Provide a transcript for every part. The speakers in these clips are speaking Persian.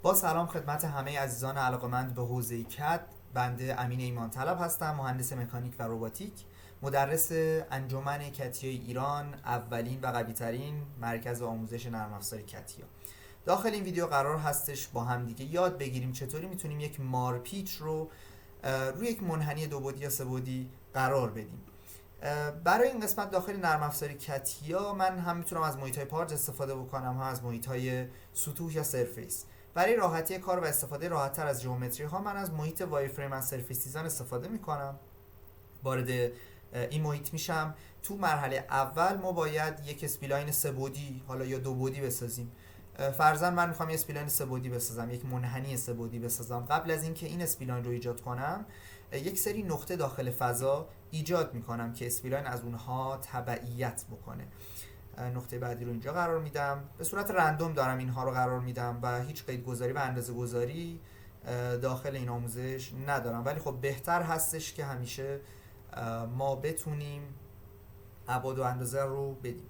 با سلام خدمت همه عزیزان علاقه‌مند به حوزه کد. بنده امین ایمان طلب هستم، مهندس مکانیک و روباتیک، مدرس انجمن کتیا ایران، اولین و قوی‌ترین مرکز آموزش نرم افزار کتیا. داخل این ویدیو قرار هستش با همدیگه یاد بگیریم چطوری میتونیم یک مارپیچ رو روی یک منحنی دو بعدی یا سه بعدی قرار بدیم. برای این قسمت داخل نرم افزار کتیا من هم میتونم از محیط‌های پارج استفاده بکنم، هم از محیط‌های سطوح یا سرفیس. برای راحتی کار و استفاده راحت‌تر از ژئومتری ها من از محیط وایرفریم از سرفیس دیزاین استفاده میکنم. وارد این محیط میشم. تو مرحله اول ما باید یک اسپلاین سه بعدی حالا یا دو بعدی بسازیم. فرضاً من میخوام یک اسپلاین سه بعدی بسازم، یک منحنی سه بعدی بسازم. قبل از اینکه این اسپلاین رو ایجاد کنم یک سری نقطه داخل فضا ایجاد میکنم که اسپلاین از اونها تبعیت بکنه. نقطه بعدی رو اینجا قرار میدم، به صورت رندوم دارم اینها رو قرار میدم و هیچ قید گذاری و اندازه گذاری داخل این آموزش ندارم، ولی خب بهتر هستش که همیشه ما بتونیم ابعاد و اندازه رو بدیم.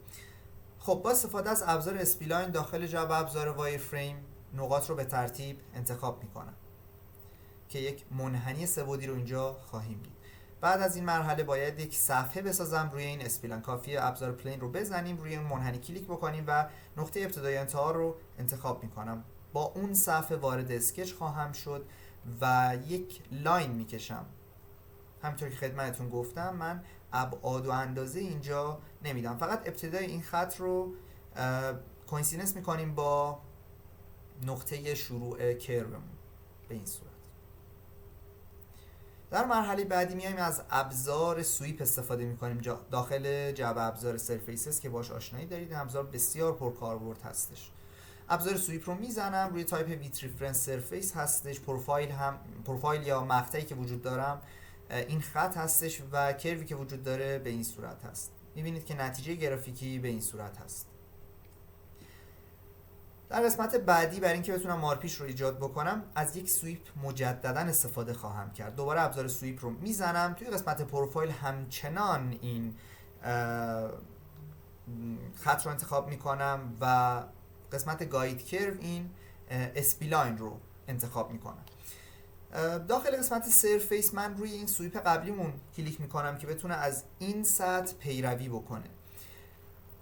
خب با استفاده از ابزار اسپلاین داخل جعبه ابزار وایر فریم نقاط رو به ترتیب انتخاب میکنم که یک منحنی سه بعدی رو اینجا خواهیم دید. بعد از این مرحله باید یک صفحه بسازم روی این اسپلاین. کافیه ابزار پلین رو بزنیم، روی اون منحنی کلیک بکنیم و نقطه ابتدای انتها رو انتخاب میکنم. با اون صفحه وارد اسکچ خواهم شد و یک لاین میکشم. همینطور که خدمتتون گفتم من ابعاد و اندازه اینجا نمیدم، فقط ابتدای این خط رو کوینسیدنس میکنیم با نقطه شروع کرومون به این صورت. در مرحله بعدی میایم از ابزار سویپ استفاده میکنیم داخل جعبه ابزار سرفیسز که باش آشنایی دارید. ابزار بسیار پرکاربرد هستش. ابزار سویپ رو میزنم روی تایپ ویت ریفرنس سرفیس هستش. پروفایل یا مقطعی که وجود دارم این خط هستش و کروی که وجود داره به این صورت هست. میبینید که نتیجه گرافیکی به این صورت هست. در قسمت بعدی برای اینکه بتونم مارپیچ رو ایجاد بکنم از یک سویپ مجددا استفاده خواهم کرد. دوباره ابزار سویپ رو میزنم. توی قسمت پروفایل همچنان این خط رو انتخاب میکنم و قسمت گاید کرو این اسپلاین رو انتخاب میکنم. داخل قسمت سرفیس من روی این سویپ قبلیمون کلیک میکنم که بتونه از این سطح پیروی بکنه.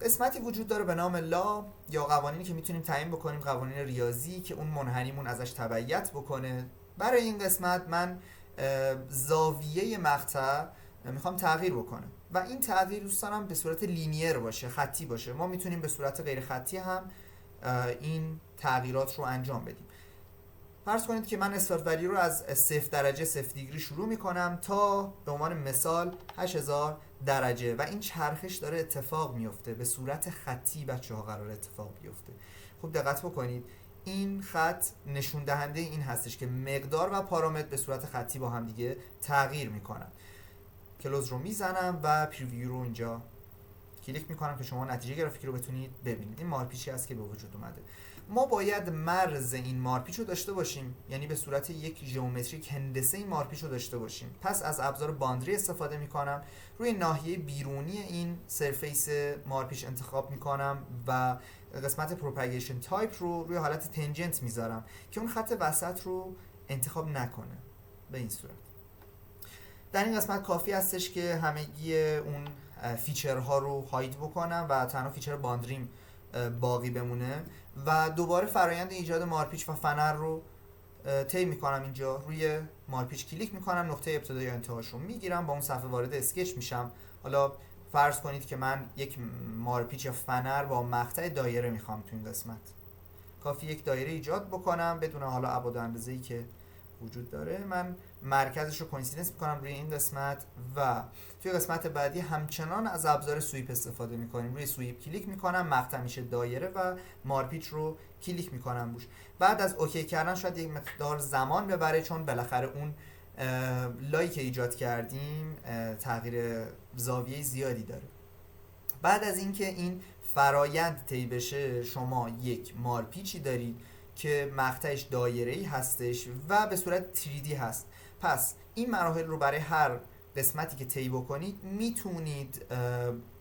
قسمتی وجود داره به نام لا یا قوانینی که میتونیم تعیین بکنیم، قوانین ریاضی که اون منحنیمون ازش تبعیت بکنه. برای این قسمت من زاویه مقطع میخوام تغییر بکنه و این تغییر دوست دارم به صورت لینیر باشه، خطی باشه. ما میتونیم به صورت غیر خطی هم این تغییرات رو انجام بدیم. فرض کنید که من استارت ولی رو از 0 درجه 0 دیگری شروع میکنم تا به عنوان مثال 8000 درجه و این چرخش داره اتفاق میفته به صورت خطی. بچه ها قرار اتفاق بیفته. خوب دقت بکنید، این خط نشون دهنده این هستش که مقدار و پارامتر به صورت خطی با هم دیگه تغییر میکنن. کلوز رو میزنم و پریویو رو اینجا کلیک میکنم که شما نتیجه گرافیکی رو بتونید ببینید. این مارپیچی است که به وجود اومده. ما باید مرز این مارپیچ رو داشته باشیم، یعنی به صورت یک ژئومتریک هندسه این مارپیچ رو داشته باشیم. پس از ابزار باندری استفاده میکنم، روی ناحیه بیرونی این سرفیس مارپیچ انتخاب میکنم و قسمت پروپاگیشن تایپ رو روی حالت تنجنت میذارم که اون خط وسط رو انتخاب نکنه به این صورت. در این قسمت کافی هستش که همگی اون فیچرها رو هاید بکنم و تنها فیچر باندریم باقی بمونه و دوباره فرایند ایجاد مارپیچ و فنر رو طی میکنم. اینجا روی مارپیچ کلیک میکنم، نقطه ابتدایی و انتهاش رو میگیرم، با اون صفحه وارد اسکچ میشم. حالا فرض کنید که من یک مارپیچ یا فنر با مقطع دایره میخوام. تو این قسمت کافی یک دایره ایجاد بکنم بدون حالا ابعاد و اندازه‌ای که وجود داره. من مرکزش رو کوینسیدنس میکنم روی این قسمت و توی قسمت بعدی همچنان از ابزار سویپ استفاده میکنیم. روی سویپ کلیک میکنم، مقطع میشه دایره و مارپیچ رو کلیک میکنم روش. بعد از اوکی کردن شاید یک مقدار زمان ببره چون بالاخره اون لایی که ایجاد کردیم تغییر زاویه زیادی داره. بعد از اینکه این فرایند طی بشه شما یک مارپیچی دارید که مقطعش دایره‌ای هستش و به صورت 3D هست. پس این مراحل رو برای هر قسمتی که طی بکنید میتونید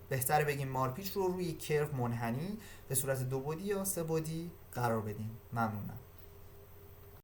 بهتره بگیم مارپیچ رو روی کرو منحنی به صورت دو بعدی یا سه بعدی قرار بدیم. ممنونم.